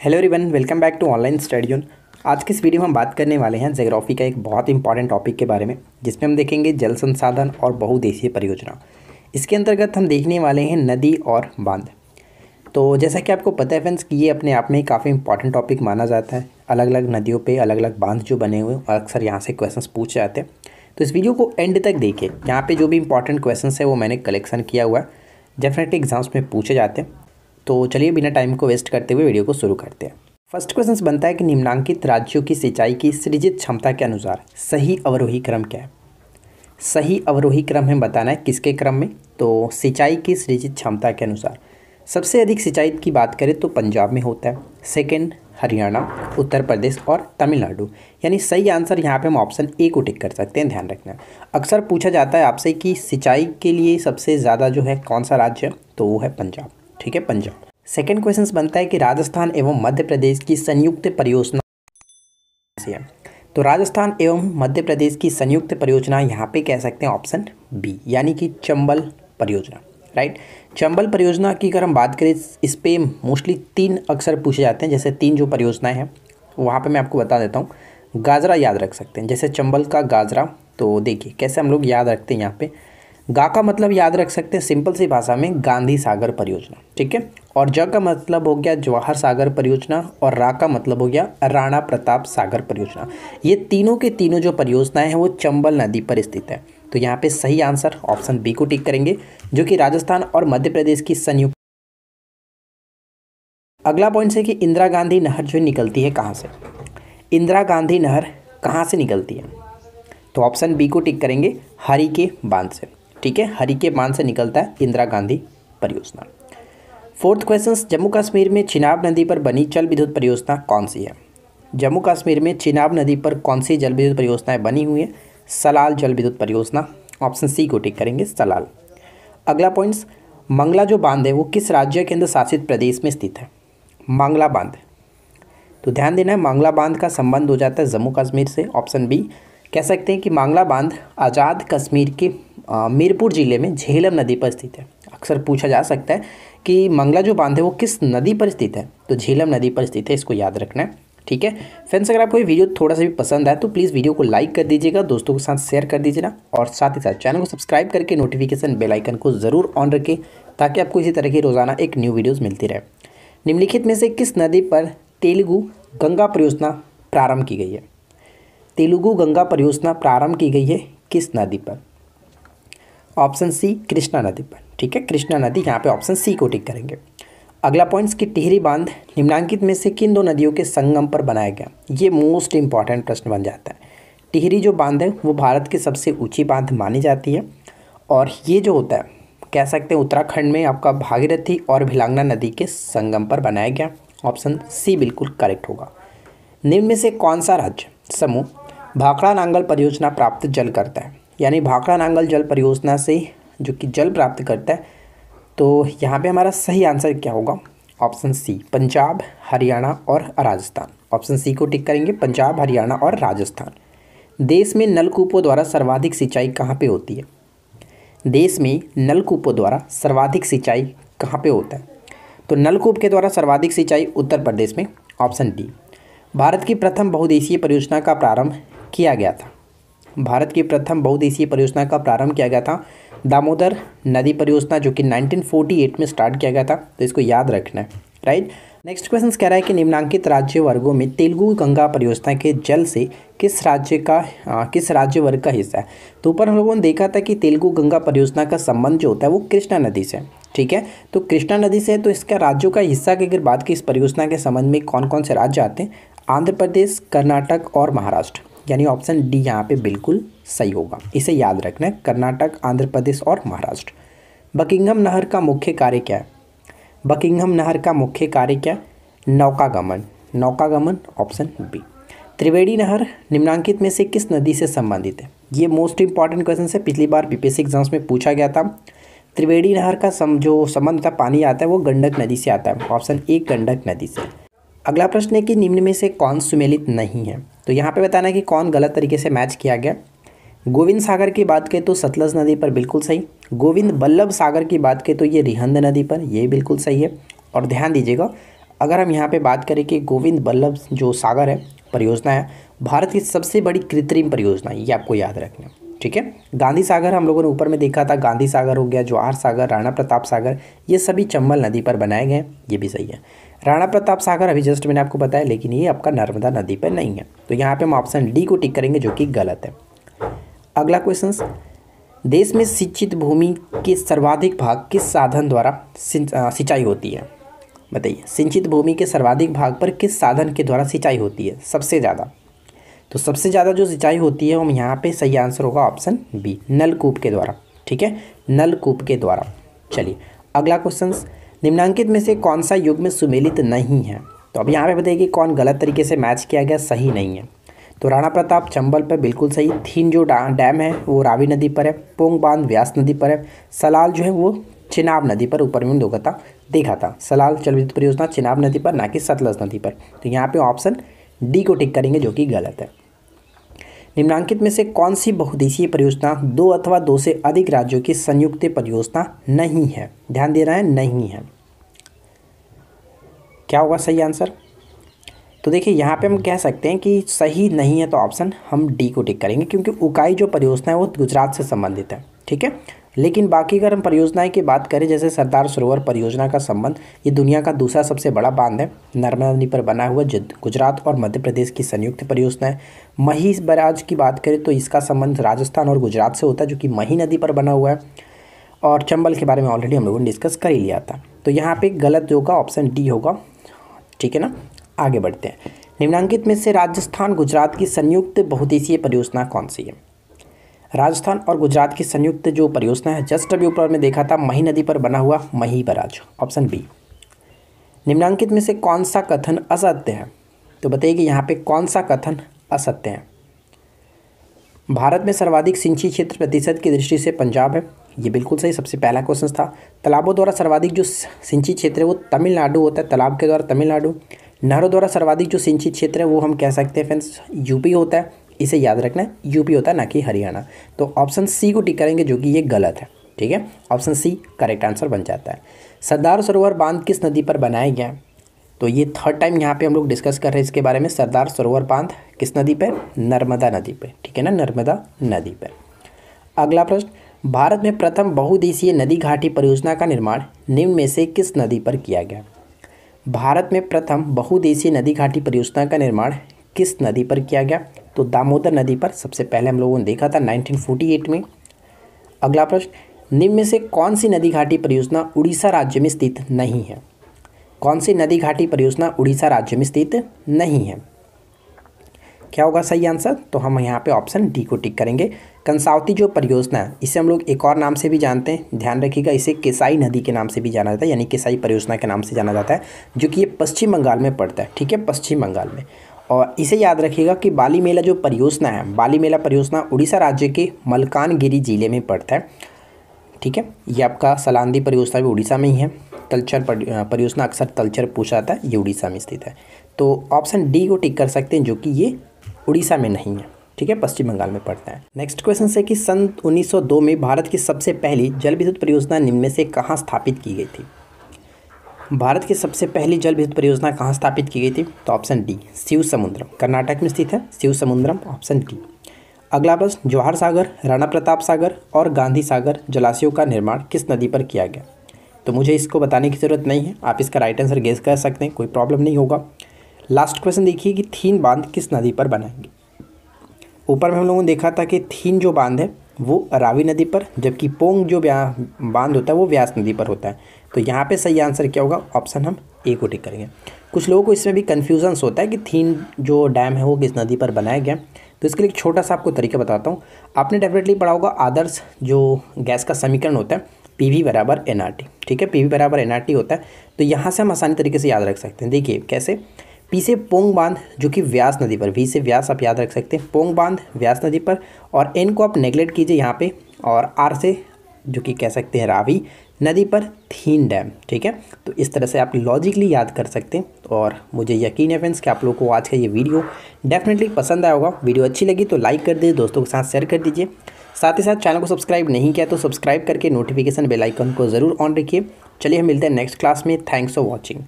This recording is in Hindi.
Hello everyone, welcome back to online study on. आज की इस वीडियो में हम बात करने वाले हैं ज्योग्राफी का एक बहुत इंपॉर्टेंट टॉपिक के बारे में, जिसमें हम देखेंगे जल संसाधन और बहुउद्देशीय परियोजना। इसके अंतर्गत हम देखने वाले हैं नदी और बांध। तो जैसा कि आपको पता है फ्रेंड्स कि ये अपने आप में ही काफ़ी इंपॉर्टेंट टॉपिक माना जाता है। अलग अलग नदियों पर अलग अलग बांध जो बने हुए हैं, अक्सर यहाँ से क्वेश्चन पूछे जाते हैं। तो इस वीडियो को एंड तक देखिए। यहाँ पर जो भी इंपॉर्टेंट क्वेश्चन है वो मैंने कलेक्शन किया हुआ है, डेफिनेटली एग्जाम्स में पूछे जाते हैं। तो चलिए बिना टाइम को वेस्ट करते हुए वीडियो को शुरू करते हैं। फर्स्ट क्वेश्चन बनता है कि निम्नांकित राज्यों की सिंचाई की सृजित क्षमता के अनुसार सही अवरोही क्रम क्या है। सही अवरोही क्रम हमें बताना है किसके क्रम में, तो सिंचाई की सृजित क्षमता के अनुसार सबसे अधिक सिंचाई की बात करें तो पंजाब में होता है, सेकंड हरियाणा, उत्तर प्रदेश और तमिलनाडु। यानी सही आंसर यहाँ पे हम ऑप्शन ए को टिक कर सकते हैं। ध्यान रखना, अक्सर पूछा जाता है आपसे कि सिंचाई के लिए सबसे ज़्यादा जो है कौन सा राज्य है, तो वो है पंजाब। ठीक है, पंजाब। सेकेंड क्वेश्चन बनता है कि राजस्थान एवं मध्य प्रदेश की संयुक्त परियोजना से है। तो राजस्थान एवं मध्य प्रदेश की संयुक्त परियोजना यहाँ पे कह सकते हैं ऑप्शन बी, यानी कि चंबल परियोजना। राइट, चंबल परियोजना की अगर हम बात करें, इस पे मोस्टली 3 अक्सर पूछे जाते हैं। जैसे 3 जो परियोजनाएं हैं वहाँ पे मैं आपको बता देता हूँ। गाजरा याद रख सकते हैं, जैसे चंबल का गाजरा। तो देखिए कैसे हम लोग याद रखते हैं। यहाँ पे गा का मतलब याद रख सकते हैं सिंपल सी भाषा में, गांधी सागर परियोजना। ठीक है, और ज का मतलब हो गया जवाहर सागर परियोजना, और रा का मतलब हो गया राणा प्रताप सागर परियोजना। ये तीनों के तीनों जो परियोजनाएं हैं वो चंबल नदी पर स्थित है। तो यहाँ पे सही आंसर ऑप्शन बी को टिक करेंगे, जो कि राजस्थान और मध्य प्रदेश की संयुक्त। अगला पॉइंट है कि इंदिरा गांधी नहर जो निकलती है कहाँ से। इंदिरा गांधी नहर कहाँ से निकलती है, तो ऑप्शन बी को टिक करेंगे, हरी के बांध से। ठीक है, हरी के बांध से निकलता है इंदिरा गांधी परियोजना। फोर्थ क्वेश्चन, जम्मू कश्मीर में चिनाब नदी पर बनी जल विद्युत परियोजना कौन सी है। जम्मू कश्मीर में चिनाब नदी पर कौन सी जल विद्युत परियोजनाएं बनी हुई है। सलाल जल विद्युत परियोजना, ऑप्शन सी को टिक करेंगे, सलाल। अगला पॉइंट्स, मंगला जो बांध है वो किस राज्य केंद्र शासित प्रदेश में स्थित है। मंगला बांध, तो ध्यान देना है मंगला बांध का संबंध हो जाता है जम्मू कश्मीर से। ऑप्शन बी कह सकते हैं कि मंगला बांध आज़ाद कश्मीर के मीरपुर जिले में झेलम नदी पर स्थित है। अक्सर पूछा जा सकता है कि मंगला जो बांध है वो किस नदी पर स्थित है, तो झेलम नदी पर स्थित है। इसको याद रखना है। ठीक है फ्रेंड्स, अगर आपको ये वीडियो थोड़ा सा भी पसंद आए तो प्लीज़ वीडियो को लाइक कर दीजिएगा, दोस्तों के साथ शेयर कर दीजिएगा, और साथ ही साथ चैनल को सब्सक्राइब करके नोटिफिकेशन बेल आइकन को ज़रूर ऑन रखें, ताकि आपको इसी तरह की रोज़ाना एक न्यू वीडियोज़ मिलती रहे। निम्नलिखित में से किस नदी पर तेलुगु गंगा परियोजना प्रारंभ की गई है। तेलुगु गंगा परियोजना प्रारंभ की गई है किस नदी पर, ऑप्शन सी कृष्णा नदी पर। ठीक है, कृष्णा नदी, यहाँ पे ऑप्शन सी को टिक करेंगे। अगला पॉइंट्स की टिहरी बांध निम्नांकित में से किन 2 नदियों के संगम पर बनाया गया। ये मोस्ट इंपॉर्टेंट प्रश्न बन जाता है। टिहरी जो बांध है वो भारत की सबसे ऊंची बांध मानी जाती है, और ये जो होता है कह सकते हैं उत्तराखंड में आपका भागीरथी और भिलांगना नदी के संगम पर बनाया गया। ऑप्शन सी बिल्कुल करेक्ट होगा। निम्न में से कौन सा राज्य समूह भाखड़ा नांगल परियोजना प्राप्त जल करता है, यानी भाखड़ा नांगल जल परियोजना से जो कि जल प्राप्त करता है। तो यहाँ पे हमारा सही आंसर क्या होगा, ऑप्शन सी पंजाब, हरियाणा और राजस्थान। ऑप्शन सी को टिक करेंगे, पंजाब, हरियाणा और राजस्थान। देश में नलकूपों द्वारा सर्वाधिक सिंचाई कहाँ पे होती है। देश में नलकूपों द्वारा सर्वाधिक सिंचाई कहाँ पे होता है, तो नलकूप के द्वारा सर्वाधिक सिंचाई उत्तर प्रदेश में। Option D. भारत की प्रथम बहुउद्देशीय परियोजना का प्रारंभ किया गया था। भारत की प्रथम बहुउद्देशीय परियोजना का प्रारंभ किया गया था दामोदर नदी परियोजना, जो कि 1948 में स्टार्ट किया गया था। तो इसको याद रखना है। राइट, नेक्स्ट क्वेश्चन कह रहा है कि निम्नांकित राज्य वर्गों में तेलुगु गंगा परियोजना के जल से किस राज्य वर्ग का हिस्सा है। तो ऊपर हम लोगों ने देखा था कि तेलुगु गंगा परियोजना का संबंध जो होता है वो कृष्णा नदी से। ठीक है, तो कृष्णा नदी से, तो इसका राज्यों का हिस्सा की अगर बात की इस परियोजना के संबंध में कौन कौन से राज्य आते हैं, आंध्र प्रदेश, कर्नाटक और महाराष्ट्र। यानी ऑप्शन डी यहाँ पे बिल्कुल सही होगा। इसे याद रखना है, कर्नाटक, आंध्र प्रदेश और महाराष्ट्र। बकिंघम नहर का मुख्य कार्य क्या है। बकिंघम नहर का मुख्य कार्य क्या है, नौकागमन। नौकागमन, ऑप्शन बी। त्रिवेणी नहर निम्नांकित में से किस नदी से संबंधित है। ये मोस्ट इंपॉर्टेंट क्वेश्चन है, पिछली बार बीपीएससी एग्जाम्स में पूछा गया था। त्रिवेणी नहर का जो संबंध था, पानी आता है वो गंडक नदी से आता है। ऑप्शन ए गंडक नदी से। अगला प्रश्न है कि निम्न में से कौन सुमेलित नहीं है। तो यहाँ पे बताना है कि कौन गलत तरीके से मैच किया गया। गोविंद सागर की बात करें तो सतलज नदी पर बिल्कुल सही। गोविंद बल्लभ सागर की बात करें तो ये रिहंद नदी पर, ये बिल्कुल सही है। और ध्यान दीजिएगा अगर हम यहाँ पे बात करें कि गोविंद बल्लभ जो सागर है परियोजना है, भारत की सबसे बड़ी कृत्रिम परियोजना, ये आपको याद रखना है, ठीक है। गांधी सागर हम लोगों ने ऊपर में देखा था, गांधी सागर हो गया, जवाहर सागर, राणा प्रताप सागर, ये सभी चंबल नदी पर बनाए गए हैं, ये भी सही है। राणा प्रताप सागर अभी जस्ट मैंने आपको बताया, लेकिन ये आपका नर्मदा नदी पर नहीं है, तो यहाँ पे हम ऑप्शन डी को टिक करेंगे जो कि गलत है। अगला क्वेश्चन, देश में सिंचित भूमि के सर्वाधिक भाग किस साधन द्वारा सिंचाई होती है? बताइए, सिंचित भूमि के सर्वाधिक भाग पर किस साधन के द्वारा सिंचाई होती है सबसे ज़्यादा? तो सबसे ज़्यादा जो सिंचाई होती है, हम यहाँ पे सही आंसर होगा ऑप्शन बी, नलकूप के द्वारा, ठीक है, नलकूप के द्वारा। चलिए अगला क्वेश्चन, निम्नांकित में से कौन सा युग में सुमेलित नहीं है? तो अब यहाँ पे बताइए कि कौन गलत तरीके से मैच किया गया, सही नहीं है। तो राणा प्रताप चंबल पर बिल्कुल सही, थीन जो डैम है वो रावी नदी पर है, पोंग बांध व्यास नदी पर है, सलाल जो है वो चिनाब नदी पर, ऊपर में देखा था सलाल जल विद्युत परियोजना चिनाब नदी पर, ना कि सतलज नदी पर। तो यहाँ पे ऑप्शन डी को टिक करेंगे जो कि गलत है। निम्नांकित में से कौन सी बहुउद्देशीय परियोजना 2 अथवा 2 से अधिक राज्यों की संयुक्त परियोजना नहीं है? ध्यान दे रहे हैं, नहीं है। क्या होगा सही आंसर? तो देखिए यहाँ पे हम कह सकते हैं कि सही नहीं है, तो ऑप्शन हम डी को टिक करेंगे, क्योंकि उकाई जो परियोजना है वो गुजरात से संबंधित है, ठीक है। लेकिन बाकी अगर हम परियोजनाएं की बात करें, जैसे सरदार सरोवर परियोजना का संबंध, ये दुनिया का दूसरा सबसे बड़ा बांध है, नर्मदा नदी पर बना हुआ, गुजरात और मध्य प्रदेश की संयुक्त परियोजना है। मही बैराज की बात करें तो इसका संबंध राजस्थान और गुजरात से होता है, जो कि मही नदी पर बना हुआ है। और चंबल के बारे में ऑलरेडी हम लोगों ने डिस्कस कर ही लिया था। तो यहाँ पे गलत जो होगा ऑप्शन डी होगा, ठीक है ना। आगे बढ़ते हैं, निम्नांकित में से राजस्थान गुजरात की संयुक्त बहुउद्देशीय परियोजना कौन सी है? राजस्थान और गुजरात की संयुक्त जो परियोजना है, जस्ट अभी ऊपर में देखा था, मही नदी पर बना हुआ मही बैराज, ऑप्शन बी। निम्नांकित में से कौन सा कथन असत्य है? तो बताइए कि यहाँ पे कौन सा कथन असत्य है? भारत में सर्वाधिक सिंचित क्षेत्र प्रतिशत की दृष्टि से पंजाब है, ये बिल्कुल सही, सबसे पहला क्वेश्चन था। तालाबों द्वारा सर्वाधिक जो सिंचित क्षेत्र है वो तमिलनाडु होता है, तालाब के द्वारा तमिलनाडु। नहरों द्वारा सर्वाधिक जो सिंचित क्षेत्र है वो हम कह सकते हैं फ्रेंड्स यूपी होता है, इसे याद रखना है, यूपी होता है ना कि हरियाणा। तो ऑप्शन सी को टिक करेंगे जो कि ये गलत है, ठीक है, ऑप्शन सी करेक्ट आंसर बन जाता है। सरदार सरोवर बांध किस नदी पर बनाया गया? तो ये थर्ड टाइम यहाँ पे हम लोग डिस्कस कर रहे हैं इसके बारे में। सरदार सरोवर बांध किस नदी पर? नर्मदा नदी पर, ठीक है ना, नर्मदा नदी पर। अगला प्रश्न, भारत में प्रथम बहुउद्देशीय नदी घाटी परियोजना का निर्माण निम्न में से किस नदी पर किया गया? भारत में प्रथम बहुउद्देशीय नदी घाटी परियोजना का निर्माण किस नदी पर किया गया? तो दामोदर नदी पर सबसे पहले हम लोगों ने देखा था 1948 में। अगला प्रश्न, निम्न में से कौन सी नदी घाटी परियोजना उड़ीसा राज्य में स्थित नहीं है? कौन सी नदी घाटी परियोजना उड़ीसा राज्य में स्थित नहीं है? क्या होगा सही आंसर? तो हम यहाँ पे ऑप्शन डी को टिक करेंगे। कंसावती जो परियोजना है, इसे हम लोग एक और नाम से भी जानते हैं, ध्यान रखिएगा, इसे केसाई नदी के नाम से भी जाना जाता है, यानी केसाई परियोजना के नाम से जाना जाता है, जो कि ये पश्चिम बंगाल में पड़ता है, ठीक है, पश्चिम बंगाल में। और इसे याद रखिएगा कि बाली मेला जो परियोजना है, बाली मेला परियोजना उड़ीसा राज्य के मलकानगिरी जिले में पड़ता है, ठीक है। ये आपका सलांदी परियोजना भी उड़ीसा में ही है। तलचर परियोजना अक्सर तलचर पूछा जाता है, ये उड़ीसा में स्थित है। तो ऑप्शन डी को टिक कर सकते हैं, जो कि ये उड़ीसा में नहीं है, ठीक है, पश्चिम बंगाल में पड़ता है। नेक्स्ट क्वेश्चन है कि सन 1902 में भारत की सबसे पहली जल विद्युत परियोजना निम्न में से कहाँ स्थापित की गई थी? भारत की सबसे पहली जल विद्युत परियोजना कहाँ स्थापित की गई थी? तो ऑप्शन डी, शिव समुद्रम, कर्नाटक में स्थित है शिव समुद्रम, ऑप्शन डी। अगला प्रश्न, जवाहर सागर, राणा प्रताप सागर और गांधी सागर जलाशयों का निर्माण किस नदी पर किया गया? तो मुझे इसको बताने की ज़रूरत नहीं है, आप इसका राइट आंसर गेस कर सकते हैं, कोई प्रॉब्लम नहीं होगा। लास्ट क्वेश्चन देखिए कि थीन बांध किस नदी पर बनाएंगे? ऊपर में हम लोगों ने देखा था कि थीन जो बांध है वो रावी नदी पर, जबकि पोंग जो बांध होता है वो व्यास नदी पर होता है। तो यहाँ पे सही आंसर क्या होगा? ऑप्शन हम ए को टिक करेंगे। कुछ लोगों को इसमें भी कन्फ्यूजन्स होता है कि थीन जो डैम है वो किस नदी पर बनाया गया, तो इसके लिए एक छोटा सा आपको तरीका बताता हूँ। आपने डेफिनेटली पढ़ा होगा आदर्श जो गैस का समीकरण होता है, PV बराबर nRT, ठीक है, PV बराबर nRT होता है। तो यहाँ से हम आसानी तरीके से याद रख सकते हैं। देखिए कैसे, P से पोंग बांध जो कि व्यास नदी पर, V से व्यास आप याद रख सकते हैं, पोंग बांध व्यास नदी पर, और N को आप नेगलेक्ट कीजिए यहाँ पे, और R से जो कि कह सकते हैं रावी नदी पर थीन डैम, ठीक है। तो इस तरह से आप लॉजिकली याद कर सकते हैं। और मुझे यकीन है फ्रेंड्स कि आप लोगों को आज का ये वीडियो डेफिनेटली पसंद आया होगा। वीडियो अच्छी लगी तो लाइक कर दीजिए, दोस्तों के साथ शेयर कर दीजिए, साथ ही साथ चैनल को सब्सक्राइब नहीं किया तो सब्सक्राइब करके नोटिफिकेशन बेल आइकन को ज़रूर ऑन रखिए। चलिए हम मिलते हैं नेक्स्ट क्लास में। Thanks for watching.